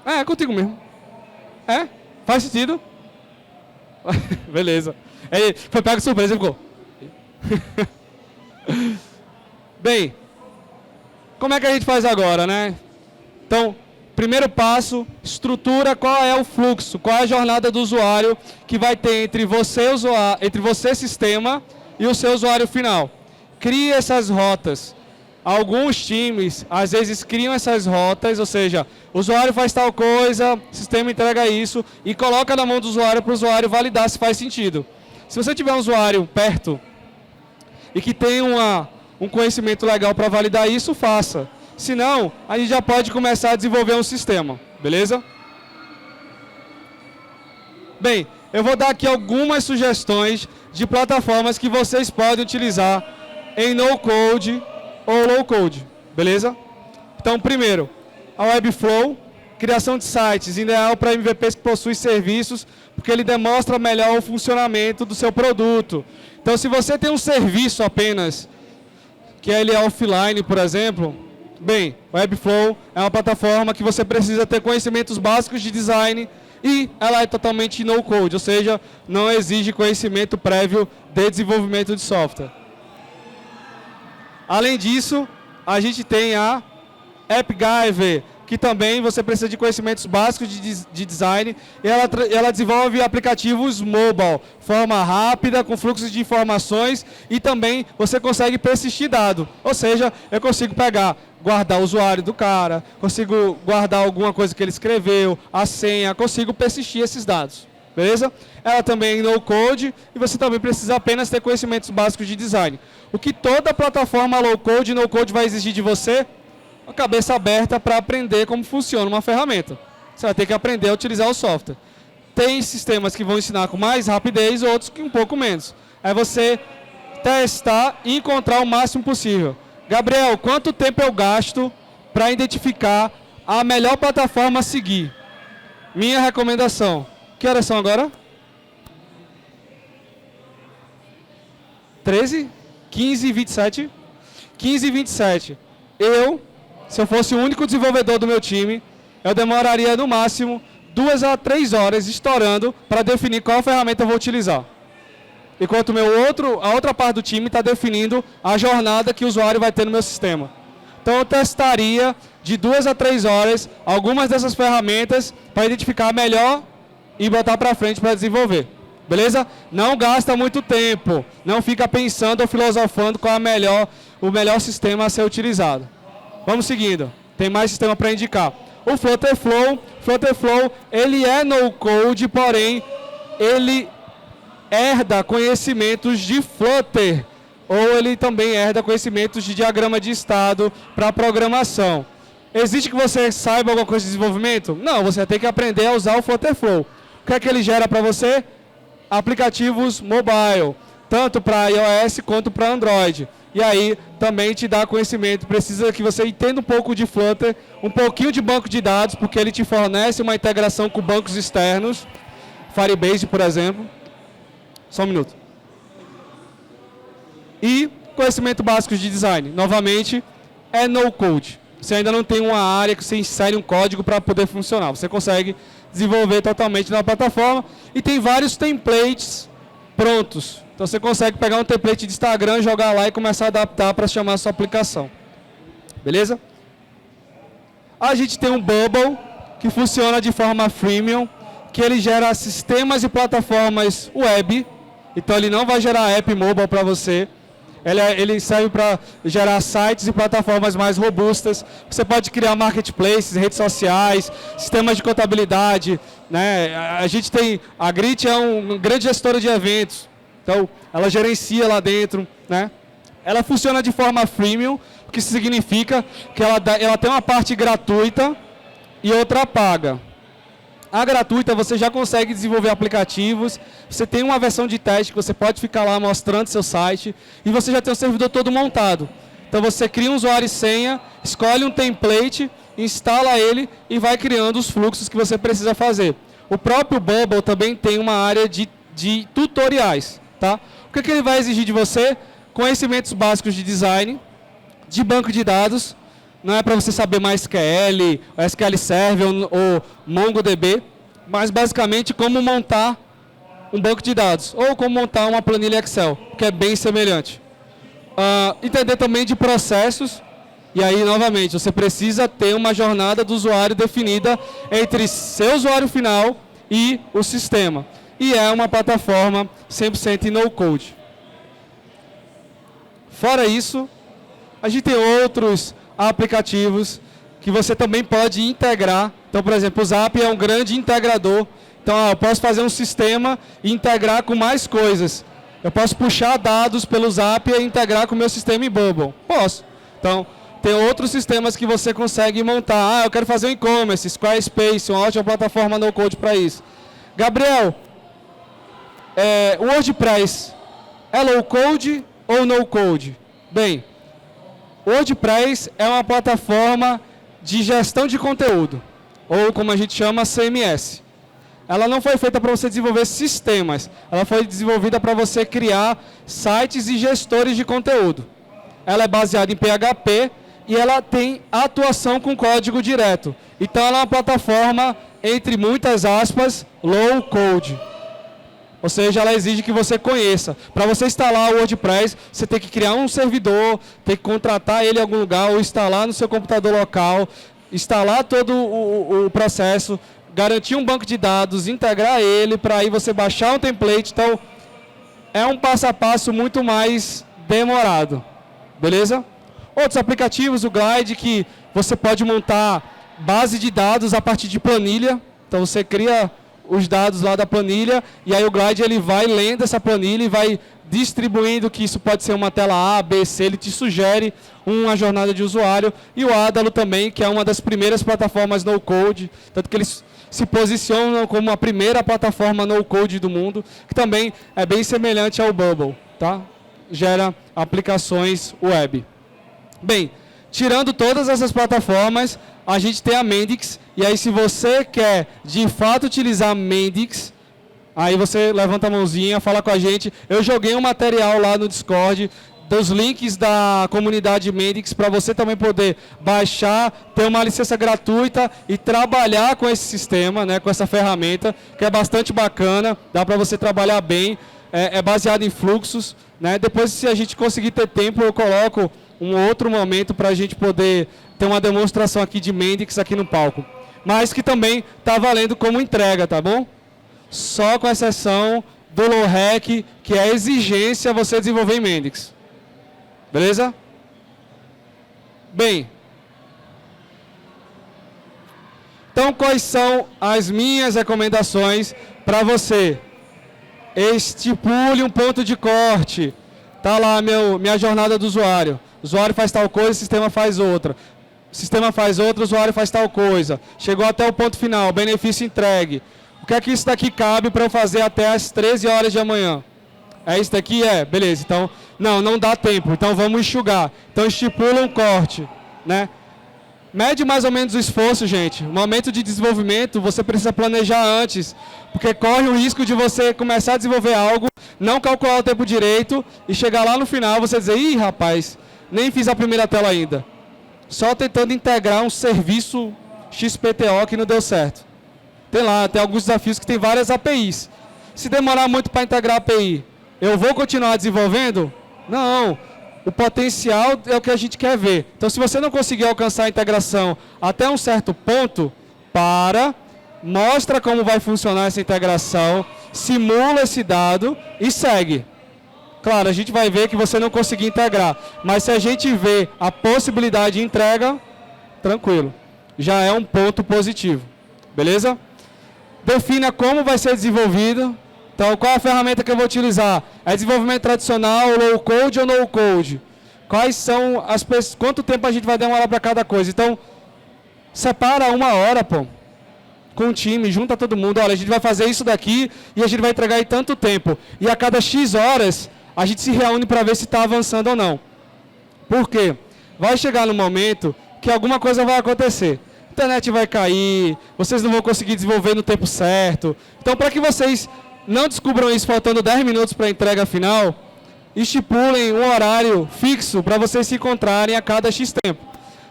É contigo mesmo. É? Faz sentido? Beleza. Aí, foi pego de surpresa e ficou. Bem, como é que a gente faz agora, né? Então, primeiro passo, estrutura qual é o fluxo, qual é a jornada do usuário que vai ter entre você sistema, e o seu usuário final. Crie essas rotas. Alguns times, às vezes, criam essas rotas, ou seja, o usuário faz tal coisa, o sistema entrega isso e coloca na mão do usuário para o usuário validar se faz sentido. Se você tiver um usuário perto e que tem um conhecimento legal para validar isso, faça. Se não, a gente já pode começar a desenvolver um sistema, beleza? Bem, eu vou dar aqui algumas sugestões de plataformas que vocês podem utilizar em no-code ou low-code, beleza? Então, primeiro, a Webflow, criação de sites, ideal para MVPs que possuem serviços, porque ele demonstra melhor o funcionamento do seu produto. Então, se você tem um serviço apenas, que ele é offline, por exemplo, bem, a Webflow é uma plataforma que você precisa ter conhecimentos básicos de design, e ela é totalmente no-code, ou seja, não exige conhecimento prévio de desenvolvimento de software. Além disso, a gente tem a AppGyver, que também você precisa de conhecimentos básicos de design, e ela desenvolve aplicativos mobile, forma rápida, com fluxos de informações, e também você consegue persistir dado, ou seja, eu consigo guardar o usuário do cara, consigo guardar alguma coisa que ele escreveu, a senha, consigo persistir esses dados. beleza? Ela também é no code e você também precisa apenas ter conhecimentos básicos de design. O que toda plataforma low code e no code vai exigir de você? A cabeça aberta para aprender como funciona uma ferramenta. Você vai ter que aprender a utilizar o software. Tem sistemas que vão ensinar com mais rapidez, outros que um pouco menos. É você testar e encontrar o máximo possível. Gabriel, quanto tempo eu gasto para identificar a melhor plataforma a seguir? Minha recomendação. Que horas são agora? 13? 15 e 27? 15 e 27. Se eu fosse o único desenvolvedor do meu time, eu demoraria no máximo 2 a 3 horas estourando para definir qual ferramenta eu vou utilizar. Enquanto a outra parte do time está definindo a jornada que o usuário vai ter no meu sistema. Então eu testaria de 2 a 3 horas algumas dessas ferramentas para identificar a melhor e botar para frente para desenvolver. Beleza? Não gasta muito tempo. Não fica pensando ou filosofando qual é o melhor sistema a ser utilizado. Vamos seguindo. Tem mais sistema para indicar. O Flutterflow, ele é no code, porém ele herda conhecimentos de Flutter, ou ele também herda conhecimentos de diagrama de estado para programação. Existe que você saiba alguma coisa de desenvolvimento? Não, você vai ter que aprender a usar o Flutterflow. O que é que ele gera para você? Aplicativos mobile, tanto para iOS quanto para Android. E aí também te dá conhecimento, precisa que você entenda um pouco de Flutter, um pouquinho de banco de dados, porque ele te fornece uma integração com bancos externos, Firebase, por exemplo. Só um minuto. E conhecimento básico de design. Novamente, é no code. Você ainda não tem uma área que você insere um código para poder funcionar. Você consegue desenvolver totalmente na plataforma e tem vários templates prontos. Então você consegue pegar um template de Instagram, jogar lá e começar a adaptar para chamar a sua aplicação. Beleza? A gente tem um Bubble que funciona de forma freemium, que ele gera sistemas e plataformas web. Então ele não vai gerar app mobile para você. Ele serve para gerar sites e plataformas mais robustas. Você pode criar marketplaces, redes sociais, sistemas de contabilidade, né? A Grit é uma grande gestora de eventos. Então, ela gerencia lá dentro, né? Ela funciona de forma freemium, o que significa que ela tem uma parte gratuita e outra paga. A gratuita você já consegue desenvolver aplicativos, você tem uma versão de teste que você pode ficar lá mostrando seu site e você já tem o servidor todo montado. Então você cria um usuário e senha, escolhe um template, instala ele e vai criando os fluxos que você precisa fazer. O próprio Bubble também tem uma área de tutoriais. Tá? O que ele vai exigir de você? Conhecimentos básicos de design, de banco de dados. Não é para você saber MySQL, SQL Server ou MongoDB, mas basicamente como montar um banco de dados ou como montar uma planilha Excel, que é bem semelhante. Entender também de processos, e aí novamente você precisa ter uma jornada do usuário definida entre seu usuário final e o sistema. E é uma plataforma 100% no code. Fora isso, a gente tem outros aplicativos que você também pode integrar. Então, por exemplo, o Zap é um grande integrador. Então, eu posso fazer um sistema e integrar com mais coisas. Eu posso puxar dados pelo Zap e integrar com o meu sistema em Bubble. Posso. Então, tem outros sistemas que você consegue montar. Eu quero fazer um e-commerce, Squarespace, uma ótima plataforma no code para isso. Gabriel, o WordPress é low code ou no code? Bem, o WordPress é uma plataforma de gestão de conteúdo, ou como a gente chama, CMS. Ela não foi feita para você desenvolver sistemas, ela foi desenvolvida para você criar sites e gestores de conteúdo. Ela é baseada em PHP e ela tem atuação com código direto. Então ela é uma plataforma, entre muitas aspas, low code. Ou seja, ela exige que você conheça. Para você instalar o WordPress, você tem que criar um servidor, tem que contratar ele em algum lugar, ou instalar no seu computador local, instalar todo o processo, garantir um banco de dados, integrar ele, para aí você baixar um template. Então, é um passo a passo muito mais demorado. Beleza? Outros aplicativos, o Glide, que você pode montar base de dados a partir de planilha. Então, você cria os dados lá da planilha, e aí o Glide ele vai lendo essa planilha e vai distribuindo que isso pode ser uma tela A, B, C, ele te sugere uma jornada de usuário, e o Adalo também, que é uma das primeiras plataformas no-code, tanto que eles se posicionam como a primeira plataforma no-code do mundo, que também é bem semelhante ao Bubble, tá? Gera aplicações web. Bem, tirando todas essas plataformas, a gente tem a Mendix, e aí se você quer de fato utilizar a Mendix, aí você levanta a mãozinha, fala com a gente. Eu joguei um material lá no Discord dos links da comunidade Mendix para você também poder baixar, ter uma licença gratuita e trabalhar com esse sistema, né, com essa ferramenta, que é bastante bacana, dá para você trabalhar bem, é baseado em fluxos, né? Depois, se a gente conseguir ter tempo, eu coloco um outro momento para a gente poder ter uma demonstração aqui de Mendix aqui no palco. Mas que também está valendo como entrega, tá bom? Só com exceção do low-hack, que é exigência você desenvolver em Mendix. Beleza? Bem. Então, quais são as minhas recomendações para você? Estipule um ponto de corte. Tá lá minha jornada do usuário. O usuário faz tal coisa, o sistema faz outra. O sistema faz outra, o usuário faz tal coisa. Chegou até o ponto final, benefício entregue. O que é que isso daqui cabe para eu fazer até as 13 horas de amanhã? É isso daqui? É, beleza. Então, não dá tempo. Então, vamos enxugar. Então, estipula um corte, né? Mede mais ou menos o esforço, gente. No momento de desenvolvimento, você precisa planejar antes, porque corre o risco de você começar a desenvolver algo, não calcular o tempo direito e chegar lá no final você dizer, ih, rapaz, nem fiz a primeira tela ainda. Só tentando integrar um serviço XPTO que não deu certo. Tem alguns desafios que tem várias APIs. Se demorar muito para integrar a API, eu vou continuar desenvolvendo? Não. O potencial é o que a gente quer ver. Então, se você não conseguir alcançar a integração até um certo ponto, mostra como vai funcionar essa integração, simula esse dado e segue. Claro, a gente vai ver que você não conseguiu integrar, mas se a gente vê a possibilidade de entrega, tranquilo. Já é um ponto positivo. Beleza? Defina como vai ser desenvolvido. Então, qual é a ferramenta que eu vou utilizar? É desenvolvimento tradicional, low code ou no code? Quais são quanto tempo a gente vai demorar para cada coisa? Então, separa 1 hora, pô, com o time, junta todo mundo. Olha, a gente vai fazer isso daqui e a gente vai entregar em tanto tempo. E a cada X horas, a gente se reúne para ver se está avançando ou não. Por quê? Vai chegar no momento que alguma coisa vai acontecer. A internet vai cair, vocês não vão conseguir desenvolver no tempo certo. Então, para que vocês não descubram isso faltando 10 minutos para a entrega final, estipulem um horário fixo para vocês se encontrarem a cada X tempo.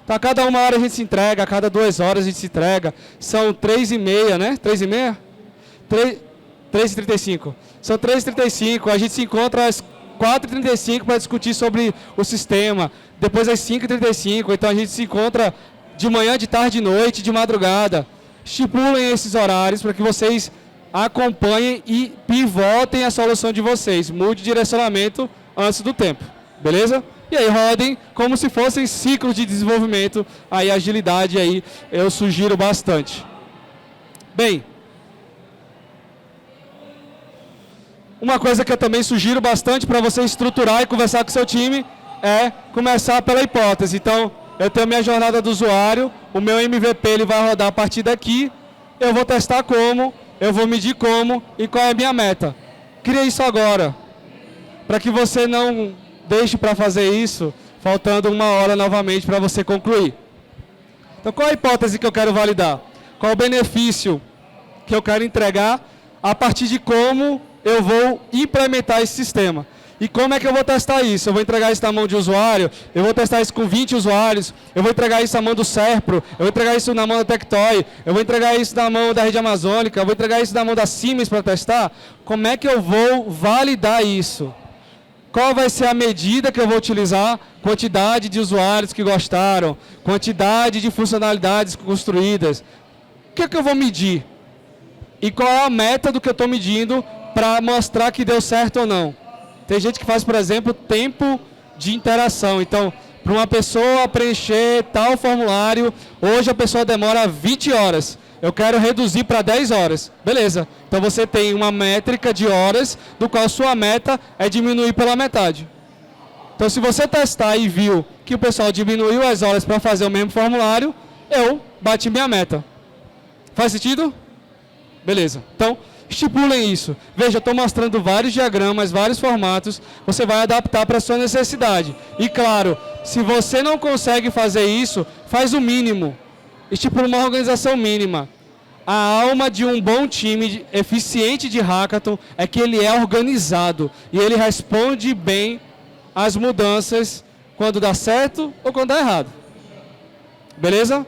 Então, a cada 1 hora a gente se entrega, a cada 2 horas a gente se entrega. São 3h30, né? 3h30? 3h35. São 3h35, a gente se encontra às 4h35 para discutir sobre o sistema. Depois às 5h35, então a gente se encontra de manhã, de tarde, de noite, de madrugada. Estipulem esses horários para que vocês acompanhem e pivotem a solução de vocês. Mude o direcionamento antes do tempo. Beleza? E aí rodem como se fossem ciclos de desenvolvimento. Aí agilidade aí eu sugiro bastante. Bem, uma coisa que eu também sugiro bastante para você estruturar e conversar com o seu time é começar pela hipótese. Então, eu tenho minha jornada do usuário, o meu MVP ele vai rodar a partir daqui, eu vou testar como, eu vou medir como e qual é a minha meta. Cria isso agora, para que você não deixe para fazer isso faltando 1 hora novamente para você concluir. Então, qual a hipótese que eu quero validar? Qual o benefício que eu quero entregar a partir de como eu vou implementar esse sistema? E como é que eu vou testar isso? Eu vou entregar isso na mão de usuário, eu vou testar isso com 20 usuários, eu vou entregar isso na mão do Serpro, eu vou entregar isso na mão da Tectoy, eu vou entregar isso na mão da Rede Amazônica, eu vou entregar isso na mão da Siemens para testar. Como é que eu vou validar isso? Qual vai ser a medida que eu vou utilizar? Quantidade de usuários que gostaram, quantidade de funcionalidades construídas. O que é que eu vou medir? E qual é a meta do que eu estou medindo para mostrar que deu certo ou não? Tem gente que faz, por exemplo, tempo de interação. Então, para uma pessoa preencher tal formulário, hoje a pessoa demora 20 horas. Eu quero reduzir para 10 horas. Beleza. Então você tem uma métrica de horas, do qual sua meta é diminuir pela metade. Então se você testar e viu que o pessoal diminuiu as horas para fazer o mesmo formulário, eu bati minha meta. Faz sentido? Beleza. Então, estipulem isso. Veja, eu estou mostrando vários diagramas, vários formatos. Você vai adaptar para a sua necessidade. E claro, se você não consegue fazer isso, faz o mínimo. Estipula uma organização mínima. A alma de um bom time eficiente de hackathon é que ele é organizado. E ele responde bem às mudanças quando dá certo ou quando dá errado. Beleza?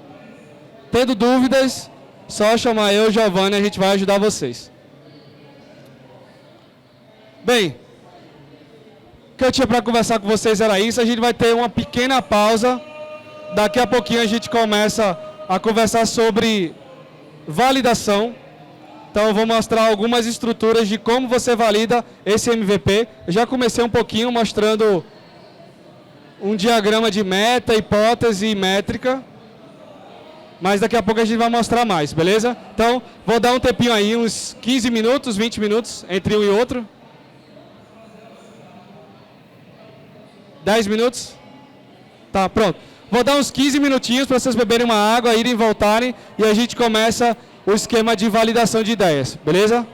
Tendo dúvidas, só chamar eu, Giovanni, e a gente vai ajudar vocês. Bem, o que eu tinha para conversar com vocês era isso. A gente vai ter uma pequena pausa. Daqui a pouquinho a gente começa a conversar sobre validação. Então eu vou mostrar algumas estruturas de como você valida esse MVP. Eu já comecei um pouquinho mostrando um diagrama de meta, hipótese e métrica. Mas daqui a pouco a gente vai mostrar mais, beleza? Então, vou dar um tempinho aí, uns 15 minutos, 20 minutos, entre um e outro. 10 minutos? Tá, pronto. Vou dar uns 15 minutinhos para vocês beberem uma água, irem e voltarem, e a gente começa o esquema de validação de ideias, beleza?